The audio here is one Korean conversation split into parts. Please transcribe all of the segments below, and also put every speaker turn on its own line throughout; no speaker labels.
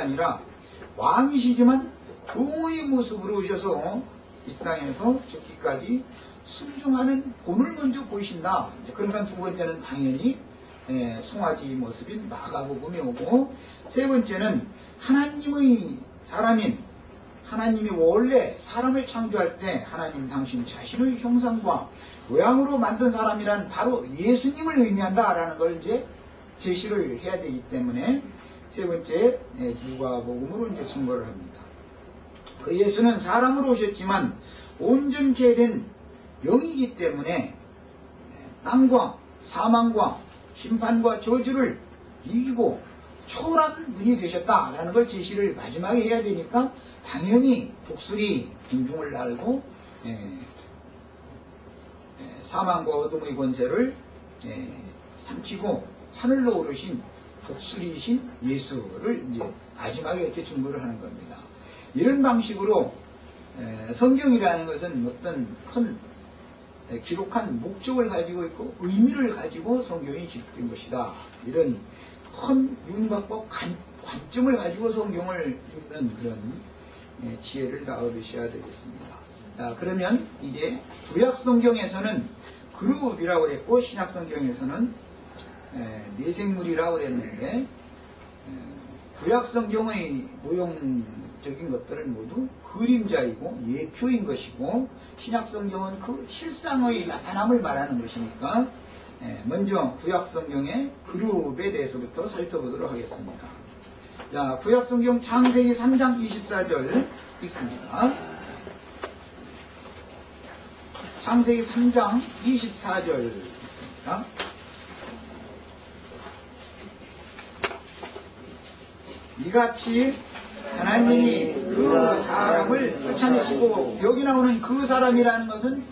아니라 왕이시지만 종의 모습으로 오셔서 이 땅에서 죽기까지 순종하는 본을 먼저 보이신다. 그러니까 두 번째는 당연히 송아지 모습인 마가복음이 오고, 세 번째는 하나님의 사람인, 하나님이 원래 사람을 창조할 때 하나님 당신 자신의 형상과 모양으로 만든 사람이란 바로 예수님을 의미한다라는 걸 이제 제시를 해야 되기 때문에 세 번째 누가복음으로 이제 증거를 합니다. 그 예수는 사람으로 오셨지만 온전케 된 영이기 때문에 땅과 사망과 심판과 저주를 이기고 초월한 분이 되셨다라는 걸 제시를 마지막에 해야 되니까 당연히 독수리 진중을 알고 사망과 어둠의 권세를 삼키고 하늘로 오르신 독수리이신 예수를 이제 마지막에 이렇게 증거를 하는 겁니다. 이런 방식으로 성경이라는 것은 어떤 큰 기록한 목적을 가지고 있고 의미를 가지고 성경이 기록된 것이다. 이런 큰 윤곽과 관점을 가지고 성경을 읽는 그런 지혜를 다 얻으셔야 되겠습니다. 그러면 이제 구약 성경에서는 그룹이라고 그랬고 신약 성경에서는 내생물이라고 그랬는데, 구약 성경의 모형적인 것들은 모두 그림자이고 예표인 것이고, 신약 성경은 그 실상의 나타남을 말하는 것이니까 먼저 구약 성경의 그룹에 대해서부터 살펴보도록 하겠습니다. 자, 구약 성경 창세기 3장 24절 읽습니다. 창세기 3장 24절 읽습니다. 이같이 하나님이 그 사람을 쫓아내시고, 여기 나오는 그 사람이라는 것은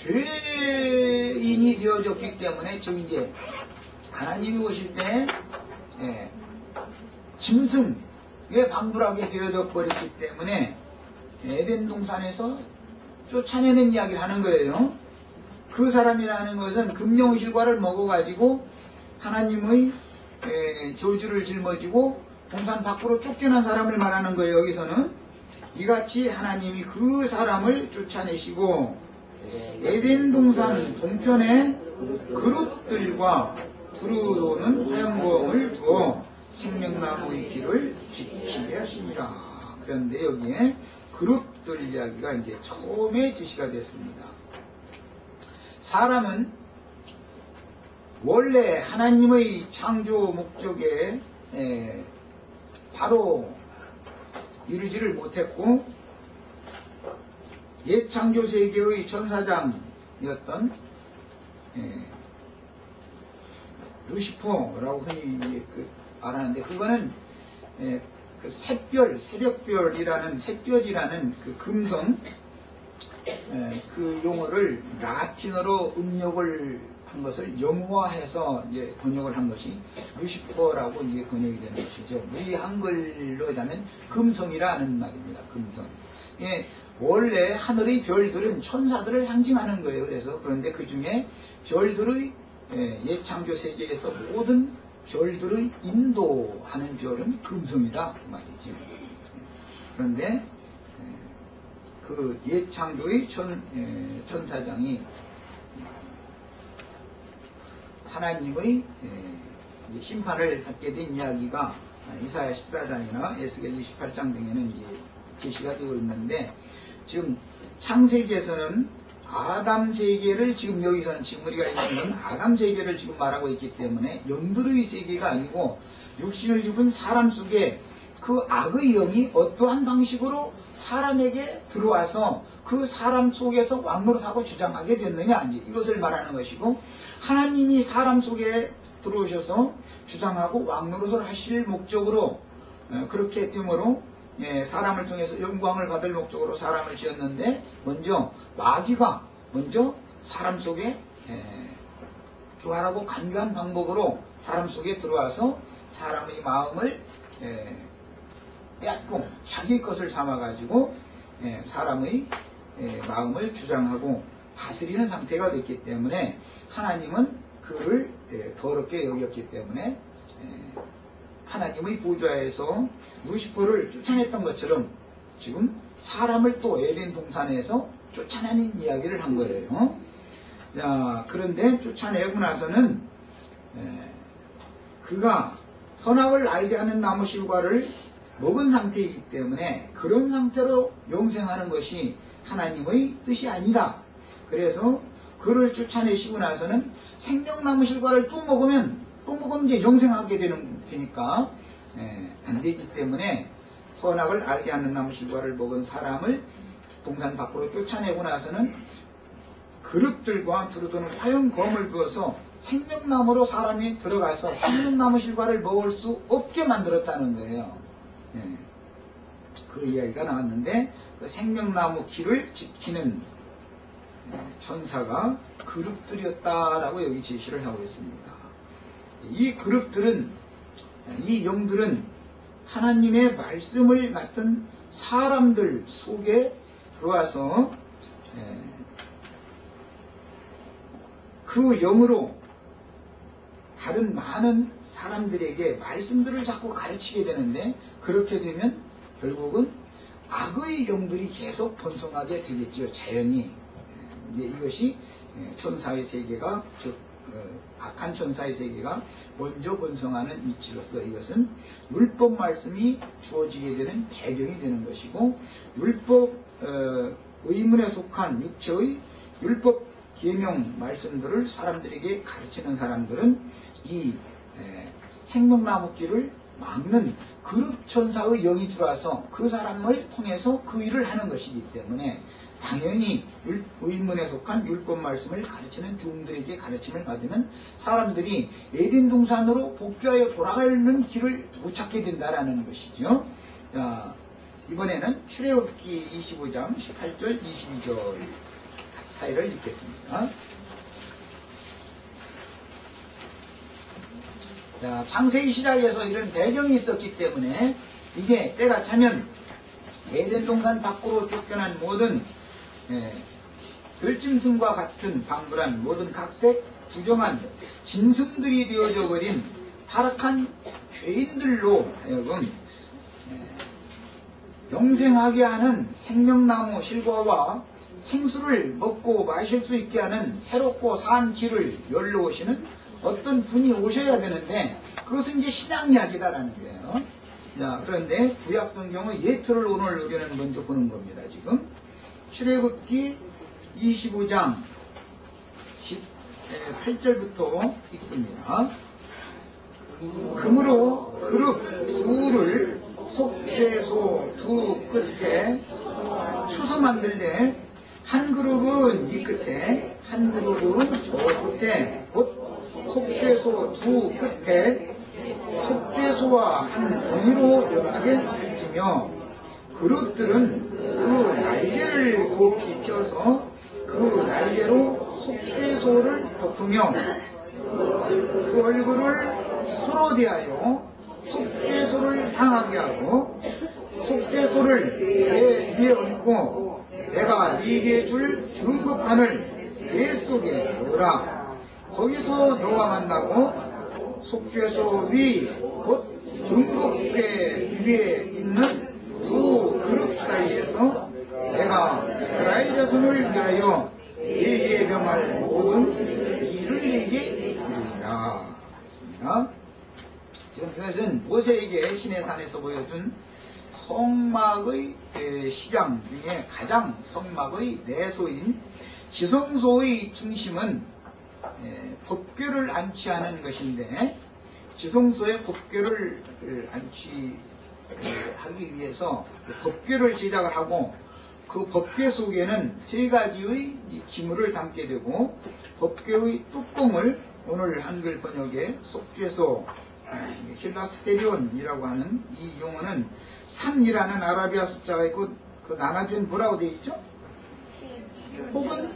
죄인이 되어졌기 때문에, 즉 이제 하나님이 오실 때 짐승에 방불하게 되어져 버렸기 때문에 에덴 동산에서 쫓아내는 이야기를 하는 거예요. 그 사람이라는 것은 금령실과를 먹어가지고 하나님의 저주를 짊어지고 동산 밖으로 쫓겨난 사람을 말하는 거예요. 여기서는 이같이 하나님이 그 사람을 쫓아내시고 에덴 동산 동편에 그룹들과 두루도는 화염검을 두어 생명나무의 길을 지키게 하시니라. 그런데 여기에 그룹들 이야기가 이제 처음에 제시가 됐습니다. 사람은 원래 하나님의 창조 목적에 바로 이루지를 못했고, 옛 창조 세계의 천사장이었던 루시퍼라고 흔히 말하는데, 그거는 그 새벽별이라는 샛별이라는 그 금성, 그 용어를 라틴어로 음력을 한 것을 영화해서 이제 번역을 한 것이 루시퍼라고 이제 번역이 되는 것이죠. 우리 한글로 하자면 금성이라는 말입니다. 금성. 원래 하늘의 별들은 천사들을 상징하는 거예요. 그래서 그런데 그 중에 별들의 옛 창조 세계에서 모든 별들의 인도하는 별은 금성이다 그 말이죠. 그런데 그 옛 창조의 천사장이 하나님의 심판을 받게 된 이야기가 이사야 14장이나 에스겔 28장 등에는 이제 제시가 되고 있는데, 지금 창세기에서는 아담 세계를, 지금 여기서는 지금 우리가 읽는 아담 세계를 지금 말하고 있기 때문에 영들의 세계가 아니고 육신을 입은 사람 속에 그 악의 영이 어떠한 방식으로 사람에게 들어와서 그 사람 속에서 왕노릇하고 주장하게 됐느냐, 이것을 말하는 것이고, 하나님이 사람 속에 들어오셔서 주장하고 왕노릇을 하실 목적으로 그렇게 됨으로 사람을 통해서 영광을 받을 목적으로 사람을 지었는데, 먼저 마귀가 먼저 사람 속에 교활하고 간교한 방법으로 사람 속에 들어와서 사람의 마음을 빼앗고 자기 것을 삼아가지고 사람의 마음을 주장하고 다스리는 상태가 됐기 때문에, 하나님은 그를 더럽게 여겼기 때문에 하나님의 보좌에서 루시퍼를 쫓아냈던 것처럼 지금 사람을 또 에덴 동산에서 쫓아내는 이야기를 한 거예요. 자, 그런데 쫓아내고 나서는 그가 선악을 알게 하는 나무 실과를 먹은 상태이기 때문에 그런 상태로 영생하는 것이 하나님의 뜻이 아니다. 그래서 그를 쫓아내시고 나서는 생명나무 실과를 또 먹으면 이제 영생하게 되니까 안 되기 때문에 선악을 알게 하는 나무 실과를 먹은 사람을 동산 밖으로 쫓아내고 나서는 그릇들과 두루두는 화용검을 부어서 생명나무로 사람이 들어가서 생명나무 실과를 먹을 수 없게 만들었다는 거예요. 그 이야기가 나왔는데 그 생명나무 길을 지키는 천사가 그룹들이었다라고 여기 제시를 하고 있습니다. 이 그룹들은, 이 영들은 하나님의 말씀을 맡은 사람들 속에 들어와서 그 영으로 다른 많은 사람들에게 말씀들을 자꾸 가르치게 되는데, 그렇게 되면 결국은 악의 영들이 계속 번성하게 되겠지요. 자연히. 이제 이것이 천사의 세계가, 즉 악한 천사의 세계가 먼저 번성하는 이치로서 이것은 율법 말씀이 주어지게 되는 배경이 되는 것이고, 율법 의문에 속한 육체의 율법 계명 말씀들을 사람들에게 가르치는 사람들은 이 생명나무 길을 막는 그룹 천사의 영이 들어와서 그 사람을 통해서 그 일을 하는 것이기 때문에 당연히 의문에 속한 율법 말씀을 가르치는 종들에게 가르침을 받으면 사람들이 에덴 동산으로 복귀하여 돌아가는 길을 못 찾게 된다라는 것이죠. 자, 이번에는 출애굽기 25장 18절 22절 사이를 읽겠습니다. 자, 창세기 시작에서 이런 배경이 있었기 때문에 이게 때가 차면 에덴 동산 밖으로 쫓겨난 모든 들짐승과 같은 방불한 모든 각색 부정한 짐승들이 되어져 버린 타락한 죄인들로 하여금 영생하게 하는 생명나무 실과와 생수를 먹고 마실 수 있게 하는 새롭고 산 길을 열러오시는 어떤 분이 오셔야 되는데, 그것은 이제 신앙 이야기다라는 거예요. 자, 그런데 구약 성경의 예표를 오늘 우리는 먼저 보는 겁니다. 지금 출애굽기 25장 18절부터 읽습니다. 그러므로 그룹 둘을 속죄소 두 끝에 추서 만들되 한 그룹은 이 끝에 한 그룹은 저 끝에 곧 속죄소 두 끝에 속죄소와 한 동이로 연하게 지며 그룹들은 그 날개를 높이 펴서 그 날개로 속죄소를 덮으며 그 얼굴을 서로 대하여 속죄소를 향하게 하고 속죄소를 배 위에 얹고 내가 네게 줄 증거판을 배 속에 넣으라. 거기서 너와 만나고 속죄소 위 곧 증거배 위에 있는 두 그룹 사이에서 내가 이스라엘 자손을 위하여 네게 명할 모든 일을 네게 이루리라. 지금 그것은 모세에게 시내산에서 보여준 성막의 시장 중에 가장 성막의 내소인 지성소의 중심은 법궤를 안치하는 것인데, 지성소에 법궤를 안치하기 위해서 법궤를 제작을 하고 그 법궤 속에는 세 가지의 기물을 담게 되고, 법궤의 뚜껑을 오늘 한글 번역에 속죄소 힐라스테리온이라고 하는 이 용어는 3이라는 아라비아 숫자가 있고 그 나머지는 뭐라고 되어 있죠? 혹은